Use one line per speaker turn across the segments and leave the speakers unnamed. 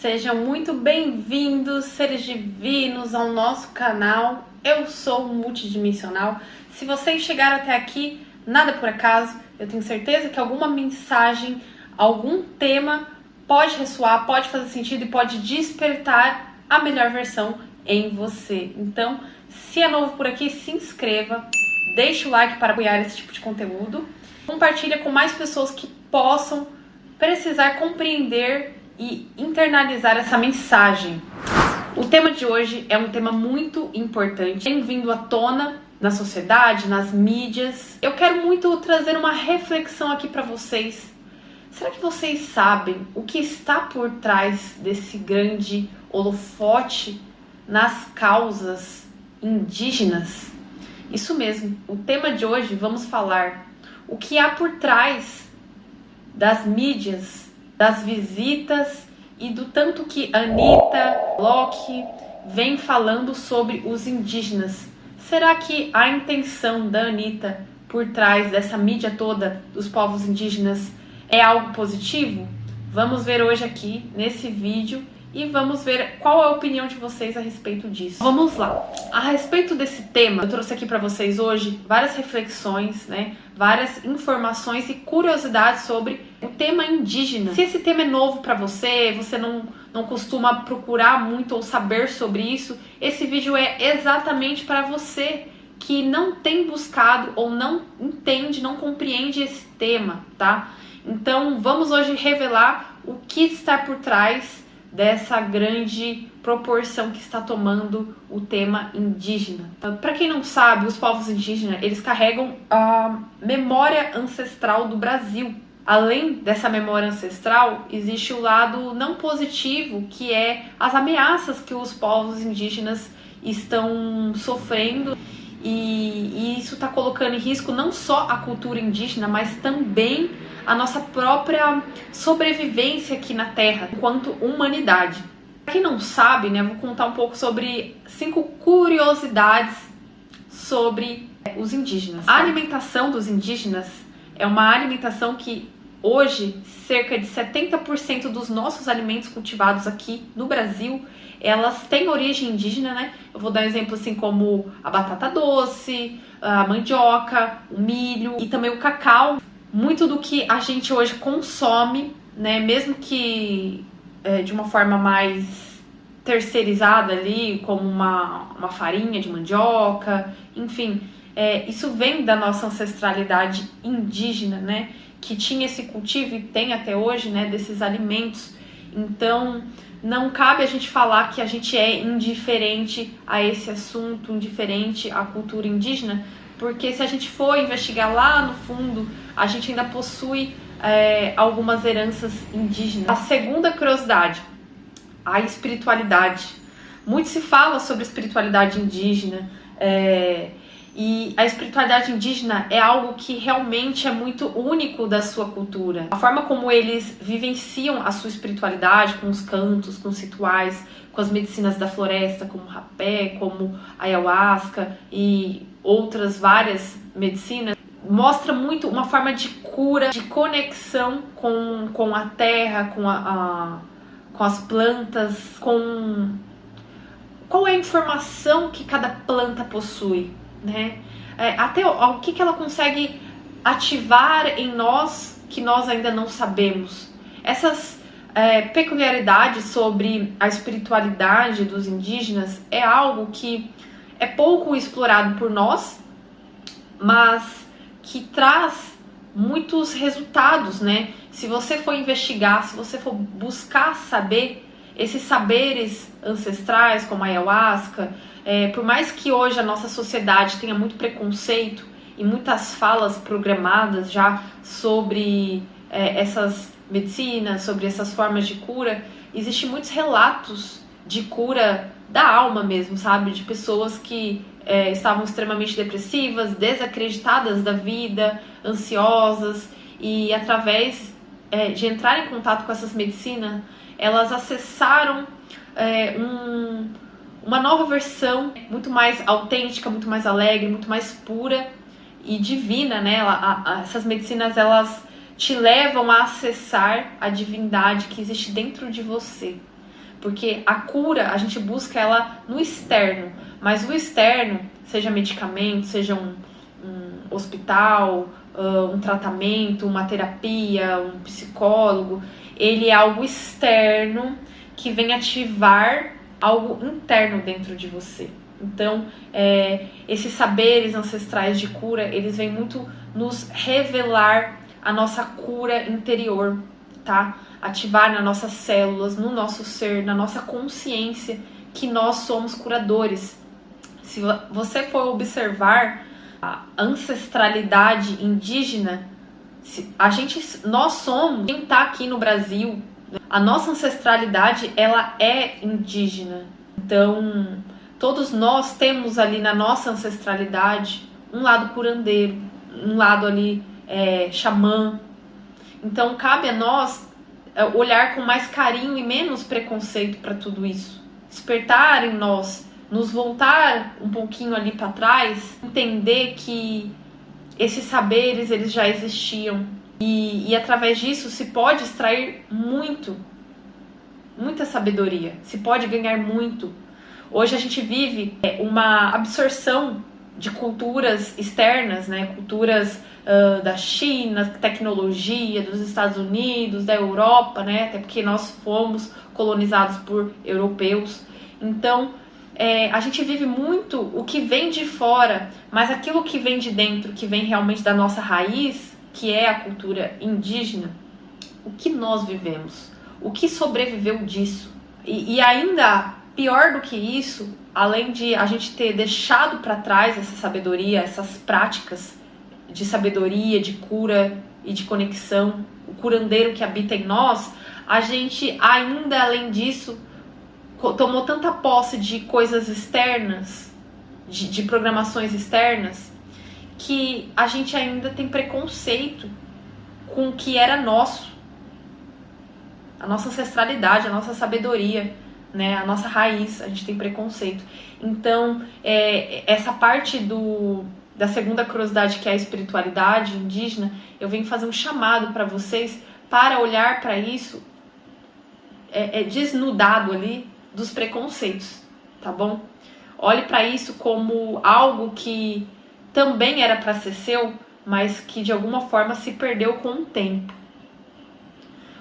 Sejam muito bem-vindos, seres divinos, ao nosso canal. Eu sou multidimensional. Se vocês chegaram até aqui, nada por acaso. Eu tenho certeza que alguma mensagem, algum tema pode ressoar, pode fazer sentido e pode despertar a melhor versão em você. Então, se é novo por aqui, se inscreva, deixe o like para apoiar esse tipo de conteúdo. Compartilha com mais pessoas que possam precisar compreender e internalizar essa mensagem. O tema de hoje é um tema muito importante, tem vindo à tona na sociedade, nas mídias. Eu quero muito trazer uma reflexão aqui para vocês. Será que vocês sabem o que está por trás desse grande holofote nas causas indígenas? Isso mesmo, o tema de hoje vamos falar o que há por trás das mídias, das visitas e do tanto que Anitta, Loki vem falando sobre os indígenas. Será que a intenção da Anitta por trás dessa mídia toda dos povos indígenas é algo positivo? Vamos ver hoje aqui nesse vídeo e vamos ver qual é a opinião de vocês a respeito disso. Vamos lá. A respeito desse tema, eu trouxe aqui para vocês hoje várias reflexões, várias informações e curiosidades sobre o tema indígena. Se esse tema é novo para você, você não costuma procurar muito ou saber sobre isso, esse vídeo é exatamente para você que não tem buscado ou não entende, não compreende esse tema, tá? Então, vamos hoje revelar o que está por trás dessa grande proporção que está tomando o tema indígena. Para quem não sabe, os povos indígenas, eles carregam a memória ancestral do Brasil. Além dessa memória ancestral, existe o lado não positivo, que é as ameaças que os povos indígenas estão sofrendo. E isso está colocando em risco não só a cultura indígena, mas também a nossa própria sobrevivência aqui na Terra, enquanto humanidade. Para quem não sabe, vou contar um pouco sobre 5 curiosidades sobre os indígenas. A alimentação dos indígenas é uma alimentação que hoje cerca de 70% dos nossos alimentos cultivados aqui no Brasil, elas têm origem indígena, Eu vou dar um exemplo assim como a batata doce, a mandioca, o milho e também o cacau. Muito do que a gente hoje consome, mesmo que de uma forma mais terceirizada ali, como uma farinha de mandioca, enfim, isso vem da nossa ancestralidade indígena, que tinha esse cultivo e tem até hoje, desses alimentos. Então, não cabe a gente falar que a gente é indiferente a esse assunto, indiferente à cultura indígena, porque se a gente for investigar lá no fundo, a gente ainda possui algumas heranças indígenas. A segunda curiosidade, a espiritualidade. Muito se fala sobre espiritualidade indígena, e a espiritualidade indígena é algo que realmente é muito único da sua cultura. A forma como eles vivenciam a sua espiritualidade, com os cantos, com os rituais, com as medicinas da floresta, como rapé, como ayahuasca e outras várias medicinas, mostra muito uma forma de cura, de conexão com a terra, com as plantas, com qual é a informação que cada planta possui, até o que ela consegue ativar em nós que nós ainda não sabemos. Essas peculiaridades sobre a espiritualidade dos indígenas é algo que é pouco explorado por nós, mas que traz muitos resultados, Se você for investigar, se você for buscar saber esses saberes ancestrais, como a ayahuasca, por mais que hoje a nossa sociedade tenha muito preconceito e muitas falas programadas já sobre essas medicinas, sobre essas formas de cura, existem muitos relatos de cura da alma mesmo, de pessoas que estavam extremamente depressivas, desacreditadas da vida, ansiosas, e através de entrar em contato com essas medicinas, elas acessaram uma nova versão, muito mais autêntica, muito mais alegre, muito mais pura e divina, essas medicinas, elas te levam a acessar a divindade que existe dentro de você. Porque a cura, a gente busca ela no externo, mas o externo, seja medicamento, seja um hospital, um tratamento, uma terapia, um psicólogo, ele é algo externo que vem ativar algo interno dentro de você. Então, esses saberes ancestrais de cura, eles vêm muito nos revelar a nossa cura interior, tá? Ativar nas nossas células, no nosso ser, na nossa consciência, que nós somos curadores. Se você for observar a ancestralidade indígena, nós somos, quem está aqui no Brasil, a nossa ancestralidade, ela é indígena. Então, todos nós temos ali na nossa ancestralidade um lado curandeiro, um lado ali xamã. Então, cabe a nós olhar com mais carinho e menos preconceito para tudo isso. Despertar em nós, nos voltar um pouquinho ali para trás, entender que esses saberes eles já existiam e através disso se pode extrair muita sabedoria, se pode ganhar muito. Hoje a gente vive uma absorção de culturas externas, né? Culturas da China, tecnologia, dos Estados Unidos, da Europa, né? Até porque nós fomos colonizados por europeus. Então, a gente vive muito o que vem de fora, mas aquilo que vem de dentro, que vem realmente da nossa raiz, que é a cultura indígena, o que nós vivemos, o que sobreviveu disso. E ainda pior do que isso, além de a gente ter deixado para trás essa sabedoria, essas práticas de sabedoria, de cura e de conexão, o curandeiro que habita em nós, a gente ainda, além disso, tomou tanta posse de coisas externas, de programações externas, que a gente ainda tem preconceito com o que era nosso, a nossa ancestralidade, a nossa sabedoria, né, a nossa raiz, a gente tem preconceito. Então, essa parte da segunda curiosidade, que é a espiritualidade indígena, eu venho fazer um chamado para vocês para olhar para isso desnudado ali dos preconceitos, tá bom? Olhe para isso como algo que também era para ser seu, mas que de alguma forma se perdeu com o tempo.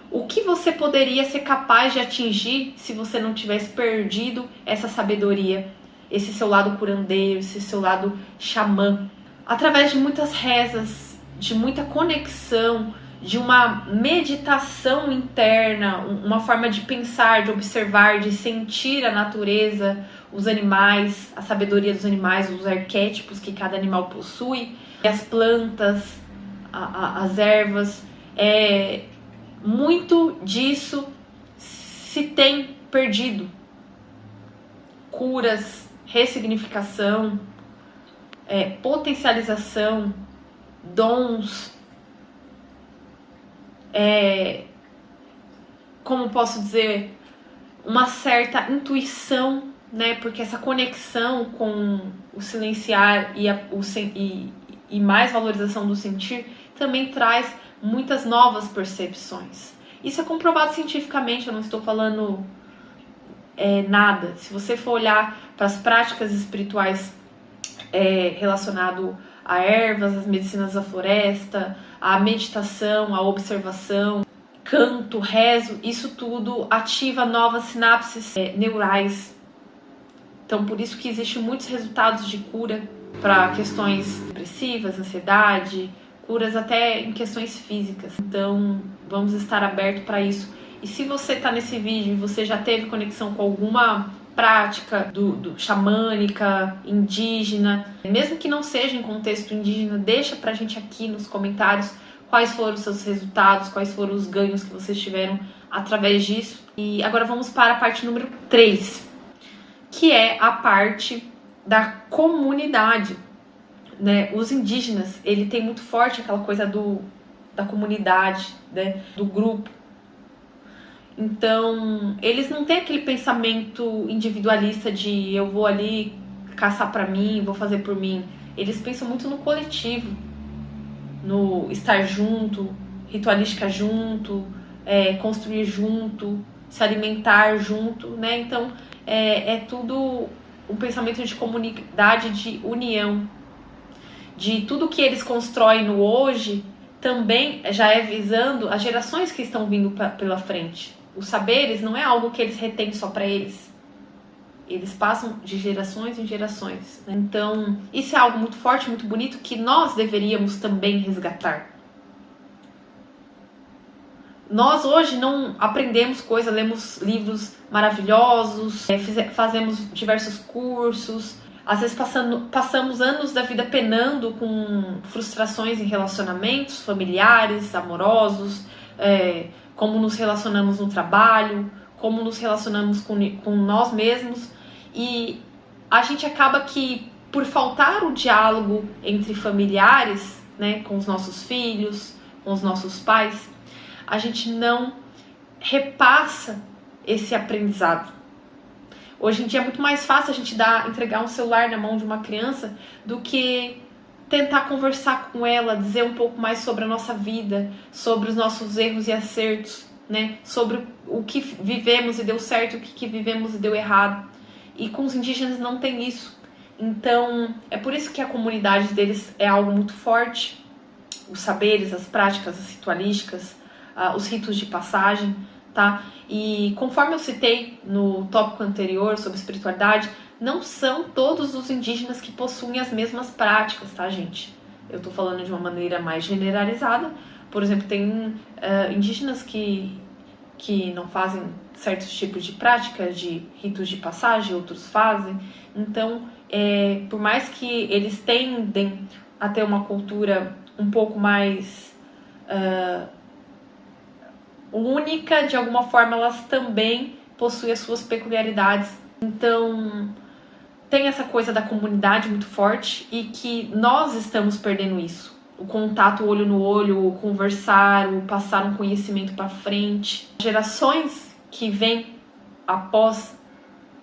O que você poderia ser capaz de atingir se você não tivesse perdido essa sabedoria, esse seu lado curandeiro, esse seu lado xamã? Através de muitas rezas, de muita conexão, de uma meditação interna, uma forma de pensar, de observar, de sentir a natureza, os animais, a sabedoria dos animais, os arquétipos que cada animal possui, as plantas, as ervas, muito disso se tem perdido. Curas, ressignificação, potencialização, dons, como posso dizer, uma certa intuição, né? Porque essa conexão com o silenciar e mais valorização do sentir também traz muitas novas percepções. Isso é comprovado cientificamente, eu não estou falando nada. Se você for olhar para as práticas espirituais relacionado a ervas, as medicinas da floresta, a meditação, a observação, canto, rezo, isso tudo ativa novas sinapses neurais. Então, por isso que existem muitos resultados de cura para questões depressivas, ansiedade, curas até em questões físicas. Então, vamos estar abertos para isso. E se você está nesse vídeo e você já teve conexão com alguma prática do xamânica, indígena, mesmo que não seja em contexto indígena, deixa pra gente aqui nos comentários quais foram os seus resultados, quais foram os ganhos que vocês tiveram através disso. E agora vamos para a parte número 3, que é a parte da comunidade, né? Os indígenas, ele tem muito forte aquela coisa da comunidade, né? Do grupo. Então, eles não têm aquele pensamento individualista de eu vou ali caçar pra mim, vou fazer por mim. Eles pensam muito no coletivo, no estar junto, ritualística junto, construir junto, se alimentar junto, né? Então é tudo um pensamento de comunidade, de união, de tudo que eles constroem no hoje também já é visando as gerações que estão vindo pela frente. Os saberes não é algo que eles retêm só para eles. Eles passam de gerações em gerações. Então, isso é algo muito forte, muito bonito, que nós deveríamos também resgatar. Nós hoje não aprendemos coisas, lemos livros maravilhosos, fazemos diversos cursos. Às vezes passamos anos da vida penando com frustrações em relacionamentos familiares, amorosos, como nos relacionamos no trabalho, como nos relacionamos com nós mesmos. E a gente acaba que, por faltar o diálogo entre familiares, né, com os nossos filhos, com os nossos pais, a gente não repassa esse aprendizado. Hoje em dia é muito mais fácil a gente entregar um celular na mão de uma criança do que tentar conversar com ela, dizer um pouco mais sobre a nossa vida, sobre os nossos erros e acertos, né? Sobre o que vivemos e deu certo, o que vivemos e deu errado. E com os indígenas não tem isso. Então, é por isso que a comunidade deles é algo muito forte. Os saberes, as práticas, as ritualísticas, os ritos de passagem, tá? E conforme eu citei no tópico anterior sobre espiritualidade, não são todos os indígenas que possuem as mesmas práticas, tá, gente? Eu tô falando de uma maneira mais generalizada. Por exemplo, tem indígenas que não fazem certos tipos de prática, de ritos de passagem, outros fazem. Então, por mais que eles tendem a ter uma cultura um pouco mais única, de alguma forma elas também possuem as suas peculiaridades. Então, tem essa coisa da comunidade muito forte e que nós estamos perdendo isso. O contato olho no olho, o conversar, o passar um conhecimento para frente. Gerações que vêm após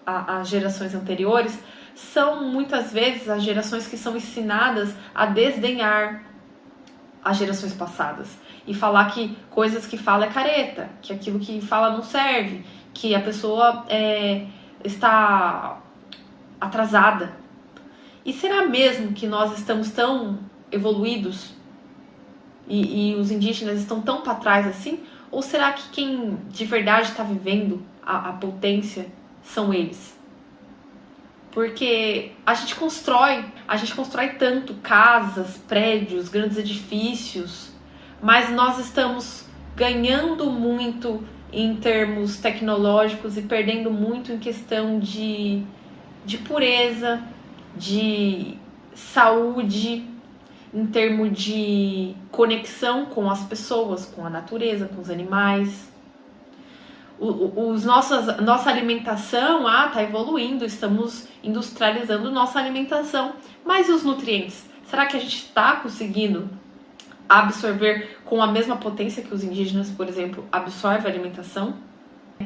as gerações anteriores são muitas vezes as gerações que são ensinadas a desdenhar as gerações passadas e falar que coisas que fala é careta, que aquilo que fala não serve, que a pessoa está atrasada. E será mesmo que nós estamos tão evoluídos e os indígenas estão tão para trás assim? Ou será que quem de verdade está vivendo a potência são eles? Porque a gente constrói tanto casas, prédios, grandes edifícios, mas nós estamos ganhando muito em termos tecnológicos e perdendo muito em questão de pureza, de saúde, em termos de conexão com as pessoas, com a natureza, com os animais. Nossa alimentação tá evoluindo, estamos industrializando nossa alimentação. Mas e os nutrientes? Será que a gente está conseguindo absorver com a mesma potência que os indígenas, por exemplo, absorvem a alimentação?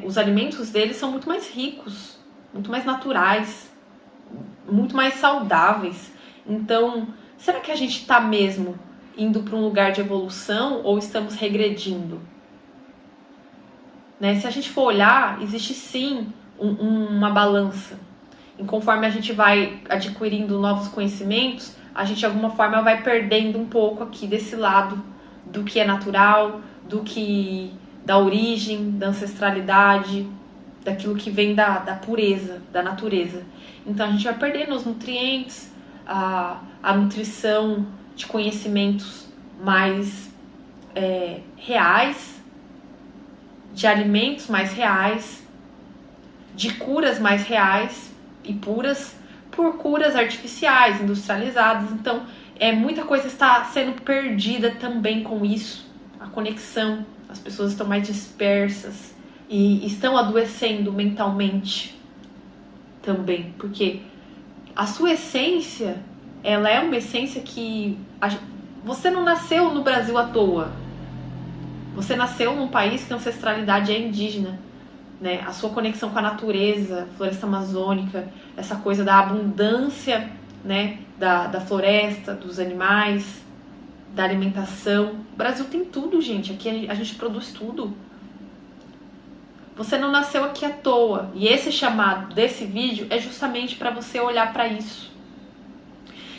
Os alimentos deles são muito mais ricos, muito mais naturais, muito mais saudáveis. Então, será que a gente está mesmo indo para um lugar de evolução ou estamos regredindo? Né? Se a gente for olhar, existe sim uma balança. E conforme a gente vai adquirindo novos conhecimentos, a gente de alguma forma vai perdendo um pouco aqui desse lado do que é natural, da origem, da ancestralidade, daquilo que vem da pureza, da natureza. Então a gente vai perdendo os nutrientes, a nutrição de conhecimentos mais reais, de alimentos mais reais, de curas mais reais e puras, por curas artificiais, industrializadas. Então, muita coisa está sendo perdida também com isso. A conexão, as pessoas estão mais dispersas e estão adoecendo mentalmente também, porque a sua essência, ela é uma essência que você não nasceu no Brasil à toa. Você nasceu num país que a ancestralidade é indígena, né? A sua conexão com a natureza, floresta amazônica, essa coisa da abundância, né? Da floresta, dos animais, da alimentação. O Brasil tem tudo, gente. Aqui a gente produz tudo. Você não nasceu aqui à toa. E esse chamado desse vídeo é justamente para você olhar para isso.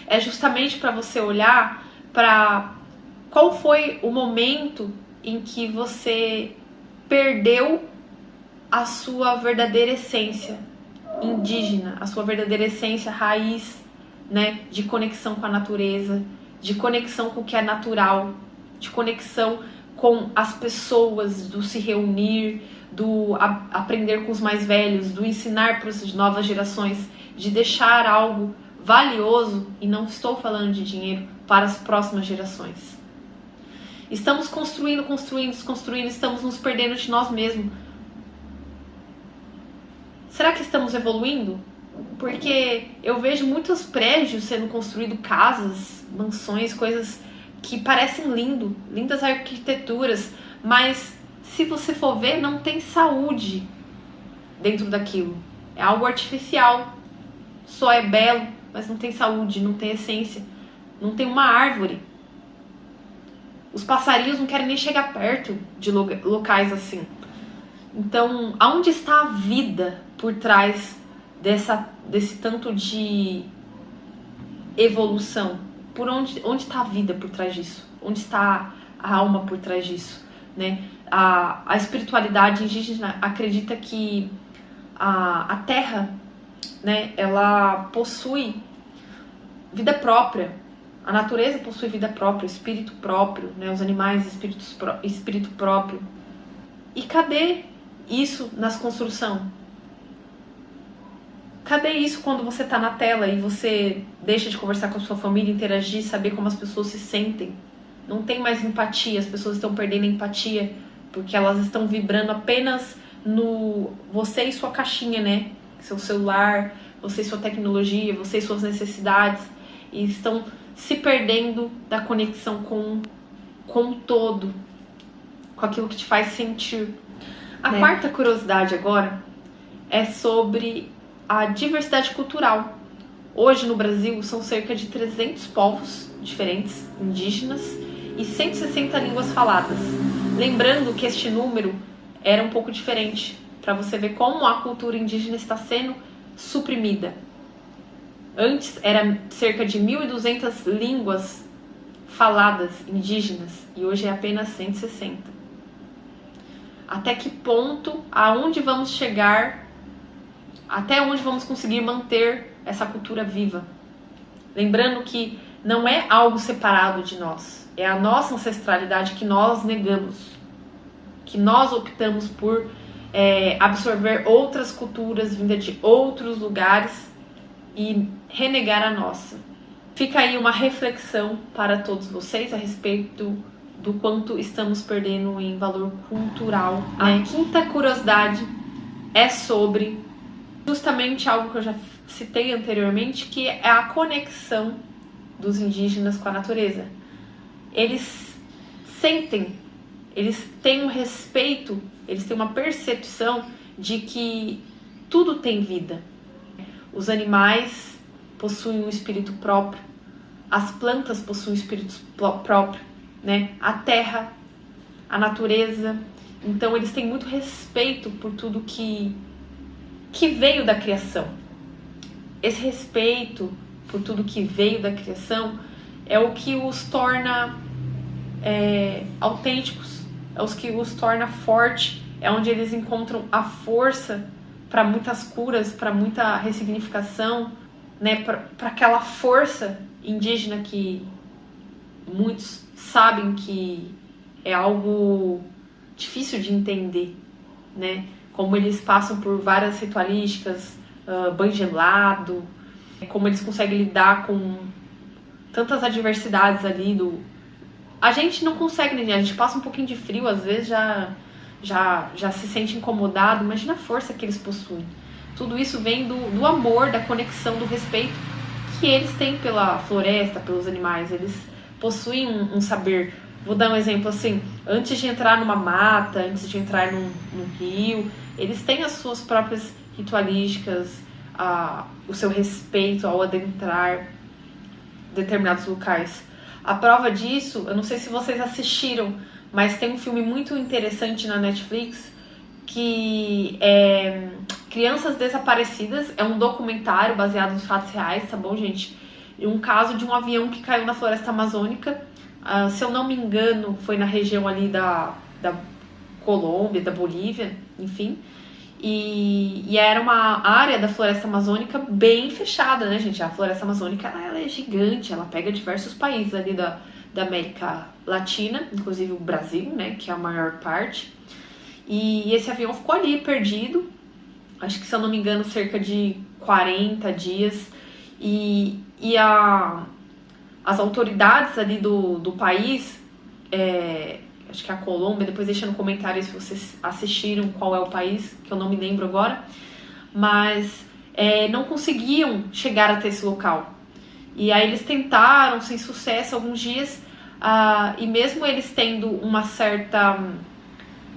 É justamente para você olhar para qual foi o momento em que você perdeu a sua verdadeira essência indígena, a sua verdadeira essência raiz, né, de conexão com a natureza, de conexão com o que é natural, de conexão com as pessoas, do se reunir, do aprender com os mais velhos, do ensinar para as novas gerações, de deixar algo valioso, e não estou falando de dinheiro, para as próximas gerações. Estamos construindo, estamos nos perdendo de nós mesmos. Será que estamos evoluindo? Porque eu vejo muitos prédios sendo construídos, casas, mansões, coisas que parecem lindas arquiteturas, mas se você for ver, não tem saúde dentro daquilo. É algo artificial, só é belo, mas não tem saúde, não tem essência, não tem uma árvore. Os passarinhos não querem nem chegar perto de locais assim. Então, aonde está a vida por trás desse tanto de evolução? Onde está a vida por trás disso? Onde está a alma por trás disso? Né? A espiritualidade indígena acredita que a terra, né, ela possui vida própria. A natureza possui vida própria, espírito próprio, né? Os animais, espírito próprio. E cadê isso nas construções? Cadê isso quando você está na tela e você deixa de conversar com a sua família, interagir, saber como as pessoas se sentem? Não tem mais empatia, as pessoas estão perdendo a empatia porque elas estão vibrando apenas no você e sua caixinha, né? Seu celular, você e sua tecnologia, você e suas necessidades, e estão se perdendo da conexão com o todo, com aquilo que te faz sentir. A quarta curiosidade agora é sobre a diversidade cultural. Hoje no Brasil são cerca de 300 povos diferentes, indígenas, e 160 línguas faladas. Lembrando que este número era um pouco diferente, para você ver como a cultura indígena está sendo suprimida. Antes era cerca de 1.200 línguas faladas indígenas e hoje é apenas 160. Até que ponto, aonde vamos chegar, até onde vamos conseguir manter essa cultura viva? Lembrando que não é algo separado de nós, é a nossa ancestralidade que nós negamos, que nós optamos por absorver outras culturas vindas de outros lugares e renegar a nossa. Fica aí uma reflexão para todos vocês a respeito do quanto estamos perdendo em valor cultural. A quinta curiosidade é sobre justamente algo que eu já citei anteriormente, que é a conexão dos indígenas com a natureza. Eles sentem, eles têm um respeito, eles têm uma percepção de que tudo tem vida. Os animais possuem um espírito próprio, as plantas possuem um espírito próprio, né? A terra, a natureza. Então eles têm muito respeito por tudo que veio da criação. Esse respeito por tudo que veio da criação é o que os torna autênticos, é o que os torna fortes, é onde eles encontram a força para muitas curas, para muita ressignificação, né, para aquela força indígena que muitos sabem que é algo difícil de entender, né? Como eles passam por várias ritualísticas, banho gelado, como eles conseguem lidar com tantas adversidades ali A gente não consegue, né? A gente passa um pouquinho de frio, às vezes já se sente incomodado. Imagina a força que eles possuem. Tudo isso vem do amor, da conexão, do respeito que eles têm pela floresta, pelos animais. Eles possuem um saber. Vou dar um exemplo assim, antes de entrar numa mata, antes de entrar num rio, eles têm as suas próprias ritualísticas, o seu respeito ao adentrar determinados locais. A prova disso, eu não sei se vocês assistiram, mas tem um filme muito interessante na Netflix que é Crianças Desaparecidas. É um documentário baseado em fatos reais, tá bom, gente? Um caso de um avião que caiu na floresta amazônica. Se eu não me engano, foi na região ali da Colômbia, da Bolívia, enfim. E era uma área da floresta amazônica bem fechada, né, gente? A floresta amazônica ela é gigante, ela pega diversos países ali da América Latina, inclusive o Brasil, né, que é a maior parte. E esse avião ficou ali perdido, acho que, se eu não me engano, cerca de 40 dias. As autoridades ali do país, acho que é a Colômbia, depois deixa no comentário se vocês assistiram qual é o país, que eu não me lembro agora, mas não conseguiam chegar até esse local. E aí eles tentaram, sem sucesso, alguns dias, e mesmo eles tendo uma certa...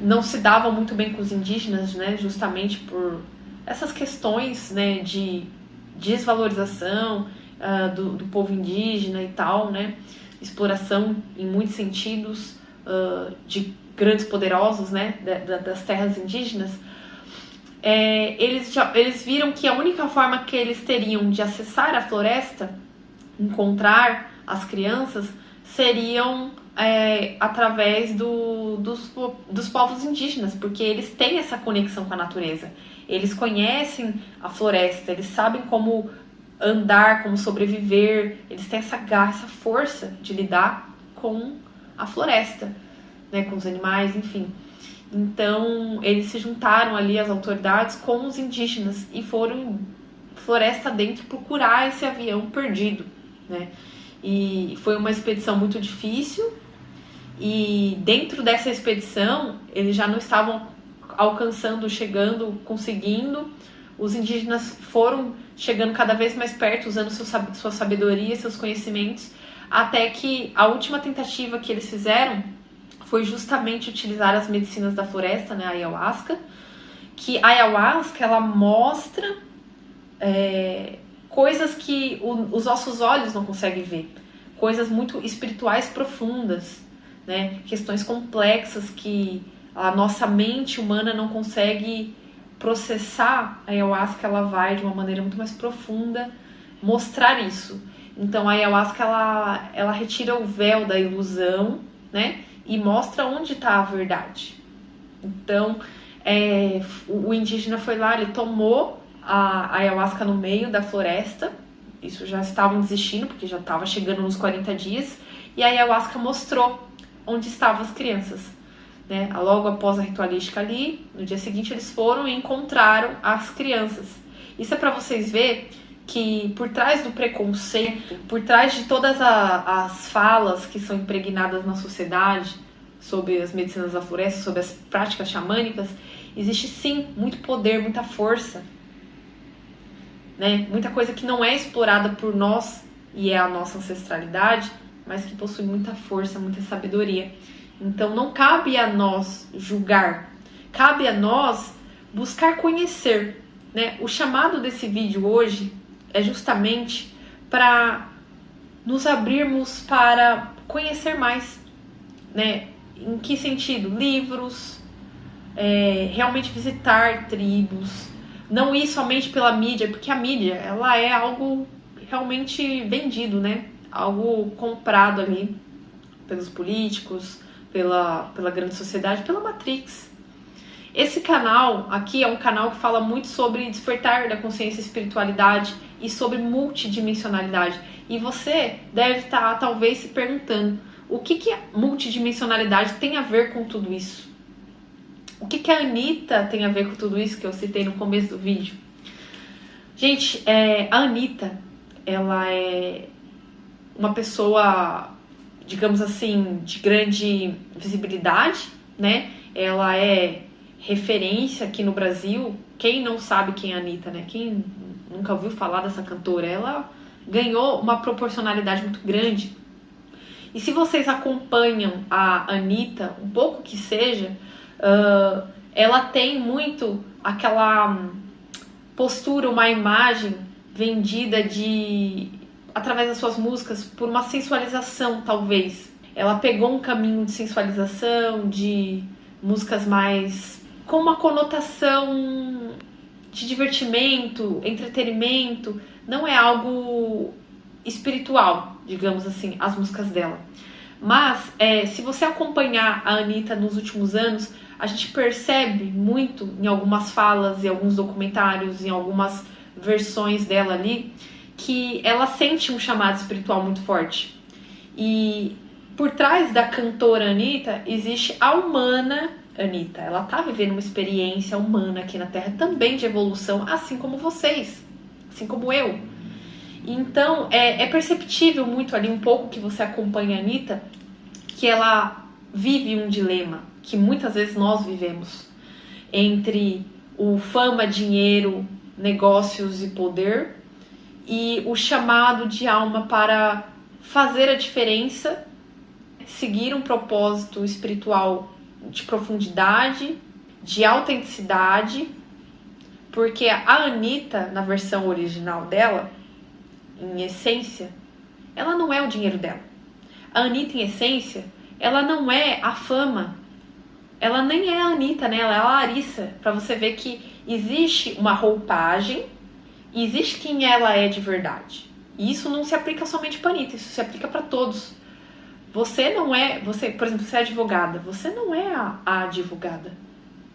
não se davam muito bem com os indígenas, né, justamente por essas questões, né, de desvalorização do povo indígena e tal, né, exploração em muitos sentidos de grandes poderosos, né, das terras indígenas. Eles viram que a única forma que eles teriam de acessar a floresta, encontrar as crianças, seriam através dos povos indígenas, porque eles têm essa conexão com a natureza. Eles conhecem a floresta, eles sabem como andar, como sobreviver, eles têm essa garra, essa força de lidar com a floresta, né, com os animais, enfim. Então, eles se juntaram ali, as autoridades, com os indígenas e foram floresta dentro procurar esse avião perdido, né? E foi uma expedição muito difícil, e dentro dessa expedição eles já não estavam alcançando, chegando, conseguindo. Os indígenas foram chegando cada vez mais perto, usando sua sabedoria, seus conhecimentos, até que a última tentativa que eles fizeram foi justamente utilizar as medicinas da floresta, né, a ayahuasca, que a ayahuasca ela mostra coisas que os nossos olhos não conseguem ver, coisas muito espirituais profundas, né, questões complexas que a nossa mente humana não consegue processar. A ayahuasca ela vai de uma maneira muito mais profunda mostrar isso. Então a ayahuasca ela retira o véu da ilusão, né, e mostra onde está a verdade. Então o indígena foi lá, ele tomou a ayahuasca no meio da floresta. Isso já estavam desistindo, porque já estava chegando nos 40 dias, e a ayahuasca mostrou onde estavam as crianças, né? Logo após a ritualística ali, no dia seguinte eles foram e encontraram as crianças. Isso é para vocês verem que por trás do preconceito, por trás de todas as falas que são impregnadas na sociedade sobre as medicinas da floresta, sobre as práticas xamânicas, existe sim muito poder, muita força, né? Muita coisa que não é explorada por nós e é a nossa ancestralidade, mas que possui muita força, muita sabedoria. Então não cabe a nós julgar, cabe a nós buscar conhecer, né? O chamado desse vídeo hoje é justamente para nos abrirmos para conhecer mais, né? Em que sentido? Livros, realmente visitar tribos, não ir somente pela mídia, porque a mídia ela é algo realmente vendido, né? Algo comprado ali pelos políticos, pela grande sociedade, pela Matrix. Esse canal aqui é um canal que fala muito sobre despertar da consciência e espiritualidade e sobre multidimensionalidade. E você deve estar talvez se perguntando o que a multidimensionalidade tem a ver com tudo isso? O que a Anitta tem a ver com tudo isso que eu citei no começo do vídeo? Gente, a Anitta, ela é uma pessoa, digamos assim, de grande visibilidade, né? Ela é referência aqui no Brasil. Quem não sabe quem é a Anitta, né? Quem nunca ouviu falar dessa cantora? Ela ganhou uma proporcionalidade muito grande. E se vocês acompanham a Anitta, um pouco que seja, ela tem muito aquela postura, uma imagem vendida através das suas músicas por uma sensualização, talvez. Ela pegou um caminho de sensualização, de músicas mais com uma conotação de divertimento, entretenimento, não é algo espiritual, digamos assim, as músicas dela. Mas, se você acompanhar a Anitta nos últimos anos, a gente percebe muito em algumas falas, em alguns documentários, em algumas versões dela ali, que ela sente um chamado espiritual muito forte. E por trás da cantora Anitta, existe a humana Anitta. Ela tá vivendo uma experiência humana aqui na Terra, também de evolução, assim como vocês, assim como eu. Então, é perceptível muito ali, um pouco que você acompanha a Anitta, que ela vive um dilema, que muitas vezes nós vivemos, entre o fama, dinheiro, negócios e poder, e o chamado de alma para fazer a diferença, seguir um propósito espiritual de profundidade, de autenticidade, porque a Anitta, na versão original dela, em essência, ela não é o dinheiro dela. A Anitta, em essência, ela não é a fama. Ela nem é a Anitta, né? Ela é a Larissa. Pra você ver que existe uma roupagem e existe quem ela é de verdade. E isso não se aplica somente pra Anitta, isso se aplica pra todos. Você não é... por exemplo, você é advogada. Você não é a advogada.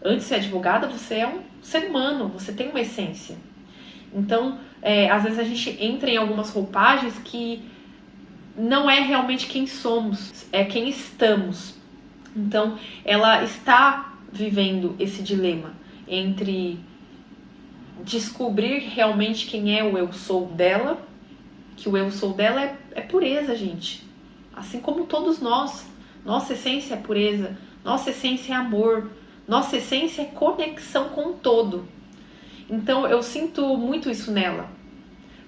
Antes de ser advogada, você é um ser humano. Você tem uma essência. Então, às vezes a gente entra em algumas roupagens que não é realmente quem somos, é quem estamos. Então, ela está vivendo esse dilema entre descobrir realmente quem é o eu sou dela, que o eu sou dela é pureza, gente. Assim como todos nós. Nossa essência é pureza, nossa essência é amor, nossa essência é conexão com o todo. Então, eu sinto muito isso nela.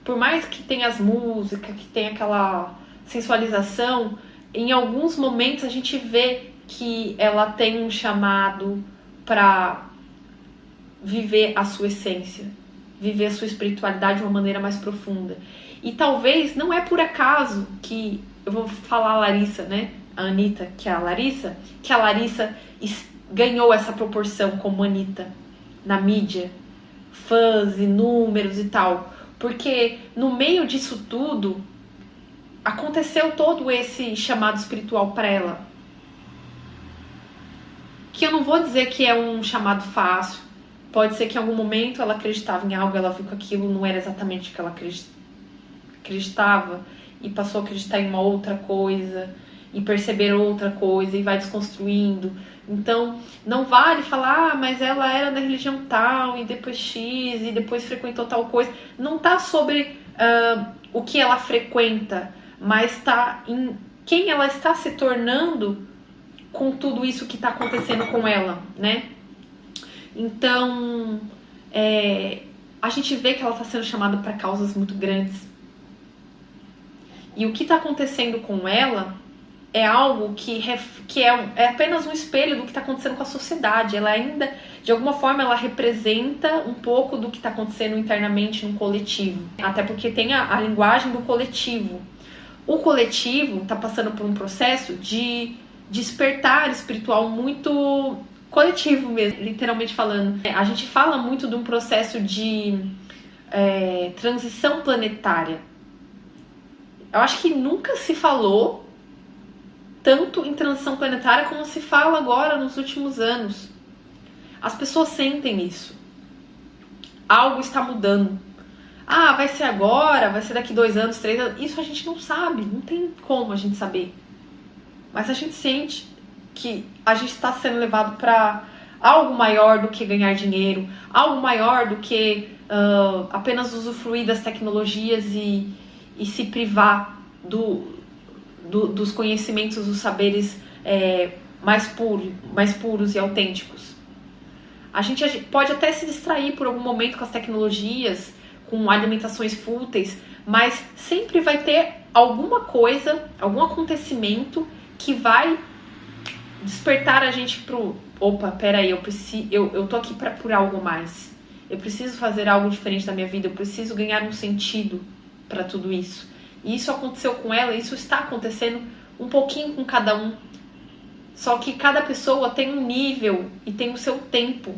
Por mais que tenha as músicas, que tenha aquela sensualização, em alguns momentos a gente vê que ela tem um chamado para viver a sua essência, viver a sua espiritualidade de uma maneira mais profunda. E talvez não é por acaso que eu vou falar a Larissa, né? A Anitta, que é a Larissa ganhou essa proporção como Anitta na mídia, fãs e números e tal. Porque no meio disso tudo aconteceu todo esse chamado espiritual para ela. Que eu não vou dizer que é um chamado fácil. Pode ser que em algum momento ela acreditava em algo, ela viu que aquilo não era exatamente o que ela acreditava e passou a acreditar em uma outra coisa e perceber outra coisa e vai desconstruindo. Então, não vale falar, mas ela era da religião tal e depois X e depois frequentou tal coisa. Não tá sobre o que ela frequenta, mas tá em quem ela está se tornando com tudo isso que está acontecendo com ela, né? Então, a gente vê que ela está sendo chamada para causas muito grandes. E o que está acontecendo com ela é algo que é apenas um espelho do que está acontecendo com a sociedade. Ela ainda, de alguma forma, ela representa um pouco do que está acontecendo internamente no coletivo. Até porque tem a linguagem do coletivo. O coletivo está passando por um processo de despertar espiritual muito coletivo mesmo, literalmente falando. A gente fala muito de um processo de transição planetária. Eu acho que nunca se falou tanto em transição planetária como se fala agora nos últimos anos. As pessoas sentem isso. Algo está mudando. Ah, vai ser agora, vai ser daqui 2 anos, 3 anos. Isso a gente não sabe, não tem como a gente saber. Mas a gente sente que a gente está sendo levado para algo maior do que ganhar dinheiro, algo maior do que apenas usufruir das tecnologias e se privar dos conhecimentos, dos saberes mais puros e autênticos. A gente pode até se distrair por algum momento com as tecnologias, com alimentações fúteis, mas sempre vai ter alguma coisa, algum acontecimento que vai despertar a gente pro... Opa, peraí, eu tô aqui por algo mais. Eu preciso fazer algo diferente da minha vida, eu preciso ganhar um sentido para tudo isso. E isso aconteceu com ela, isso está acontecendo um pouquinho com cada um. Só que cada pessoa tem um nível e tem o seu tempo.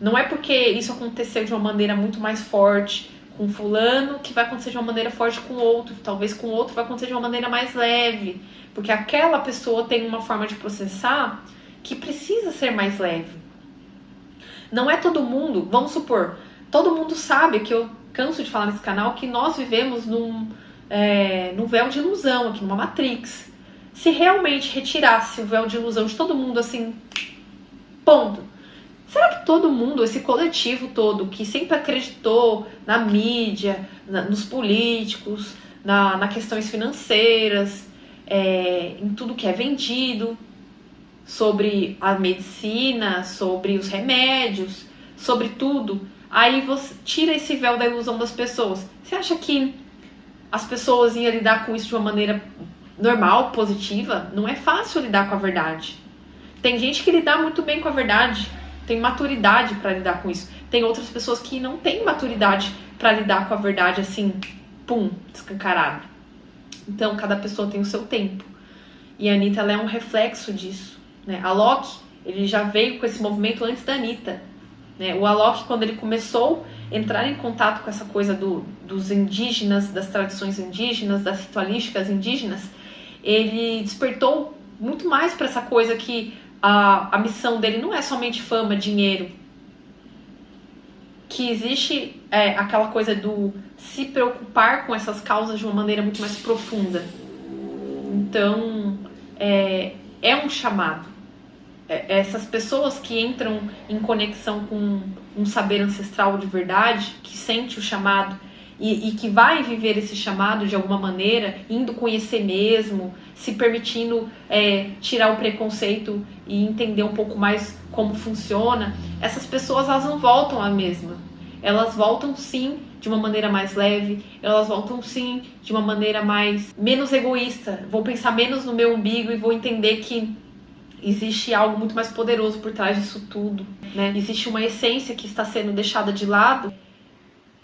Não é porque isso aconteceu de uma maneira muito mais forte com fulano que vai acontecer de uma maneira forte com outro. Talvez com outro vai acontecer de uma maneira mais leve. Porque aquela pessoa tem uma forma de processar que precisa ser mais leve. Não é todo mundo, vamos supor, todo mundo sabe, que eu canso de falar nesse canal, que nós vivemos num véu de ilusão, aqui numa Matrix. Se realmente retirasse o véu de ilusão de todo mundo, assim, ponto. Será que todo mundo, esse coletivo todo, que sempre acreditou na mídia, nos políticos, nas questões financeiras, em tudo que é vendido, sobre a medicina, sobre os remédios, sobre tudo, aí você tira esse véu da ilusão das pessoas. Você acha que as pessoas iam lidar com isso de uma maneira normal, positiva? Não é fácil lidar com a verdade. Tem gente que lida muito bem com a verdade, tem maturidade para lidar com isso. Tem outras pessoas que não têm maturidade para lidar com a verdade assim, pum, escancarado. Então, cada pessoa tem o seu tempo. E a Anitta, ela é um reflexo disso, né? A Alok, ele já veio com esse movimento antes da Anitta, né? O Alok, quando ele começou a entrar em contato com essa coisa dos indígenas, das tradições indígenas, das ritualísticas indígenas, ele despertou muito mais para essa coisa que a missão dele não é somente fama, dinheiro. Que existe aquela coisa do se preocupar com essas causas de uma maneira muito mais profunda. Então, é um chamado. Essas pessoas que entram em conexão com um saber ancestral de verdade, que sente o chamado e que vai viver esse chamado de alguma maneira, indo conhecer mesmo, se permitindo tirar o preconceito e entender um pouco mais como funciona, essas pessoas, elas não voltam à mesma. Elas voltam sim de uma maneira mais leve, elas voltam sim de uma maneira menos egoísta. Vou pensar menos no meu umbigo e vou entender que existe algo muito mais poderoso por trás disso tudo, né? Existe uma essência que está sendo deixada de lado,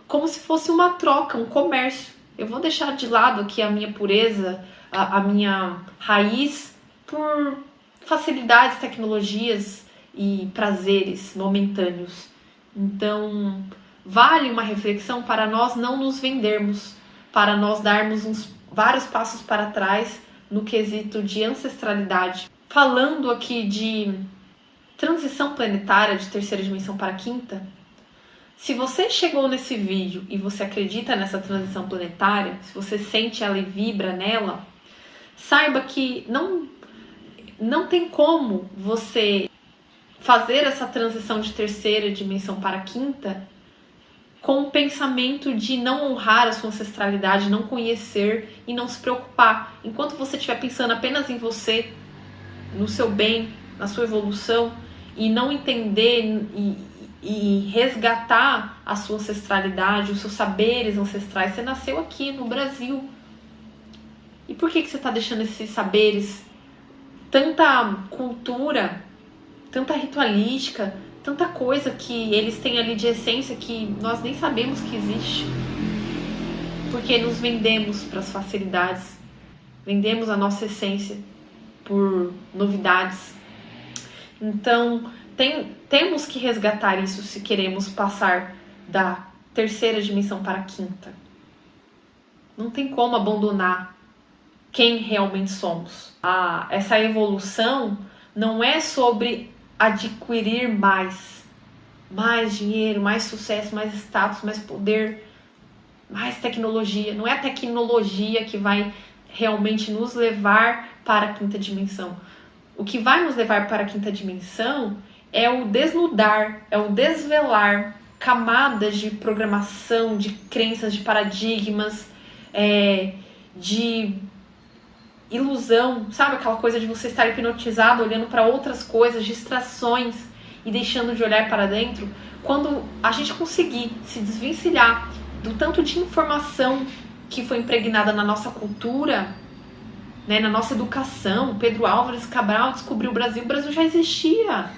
como se fosse uma troca, um comércio. Eu vou deixar de lado aqui a minha pureza, a minha raiz, por facilidades, tecnologias e prazeres momentâneos. Então, vale uma reflexão para nós não nos vendermos, para nós darmos vários passos para trás no quesito de ancestralidade. Falando aqui de transição planetária de terceira dimensão para quinta, se você chegou nesse vídeo e você acredita nessa transição planetária, se você sente ela e vibra nela, saiba que não tem como você fazer essa transição de terceira dimensão para quinta com o pensamento de não honrar a sua ancestralidade, não conhecer e não se preocupar. Enquanto você estiver pensando apenas em você, no seu bem, na sua evolução, e não entender e resgatar a sua ancestralidade, os seus saberes ancestrais. Você nasceu aqui no Brasil. E por que você está deixando esses saberes, tanta cultura, tanta ritualística, tanta coisa que eles têm ali de essência que nós nem sabemos que existe? Porque nos vendemos para as facilidades, vendemos a nossa essência por novidades. Então, temos que resgatar isso se queremos passar da terceira dimensão para a quinta. Não tem como abandonar quem realmente somos. Essa evolução não é sobre adquirir mais dinheiro, mais sucesso, mais status, mais poder, mais tecnologia. Não é a tecnologia que vai realmente nos levar para a quinta dimensão. O que vai nos levar para a quinta dimensão é o desnudar, é o desvelar camadas de programação, de crenças, de paradigmas, de ilusão, sabe? Aquela coisa de você estar hipnotizado, olhando para outras coisas, distrações e deixando de olhar para dentro. Quando a gente conseguir se desvencilhar do tanto de informação que foi impregnada na nossa cultura, né, na nossa educação. Pedro Álvares Cabral descobriu o Brasil já existia.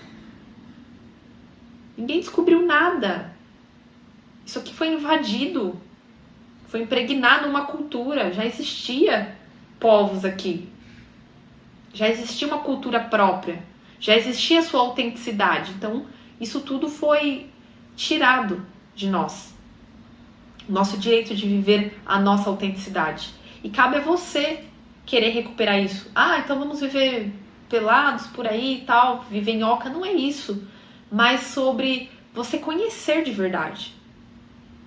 Ninguém descobriu nada. Isso aqui foi invadido, foi impregnado numa cultura, já existia povos aqui. já existia uma cultura própria, já existia a sua autenticidade. Então, isso tudo foi tirado de nós. Nosso direito de viver a nossa autenticidade. E cabe a você querer recuperar isso. Ah, então vamos viver pelados por aí e tal, viver em oca. Não é isso. Mas sobre você conhecer de verdade.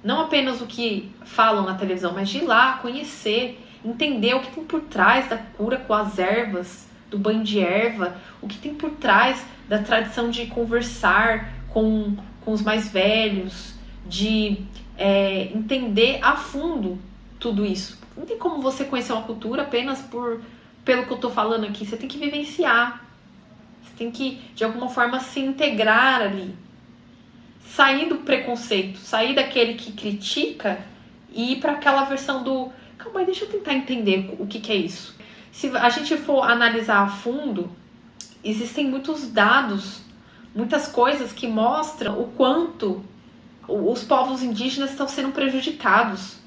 Não apenas o que falam na televisão, mas de ir lá, conhecer, entender o que tem por trás da cura com as ervas, do banho de erva, o que tem por trás da tradição de conversar com os mais velhos, de entender a fundo tudo isso. Não tem como você conhecer uma cultura apenas pelo que eu tô falando aqui. Você tem que vivenciar. Você tem que, de alguma forma, se integrar ali. Sair do preconceito, sair daquele que critica e ir para aquela versão do... Calma aí, deixa eu tentar entender o que é isso. Se a gente for analisar a fundo, existem muitos dados, muitas coisas que mostram o quanto os povos indígenas estão sendo prejudicados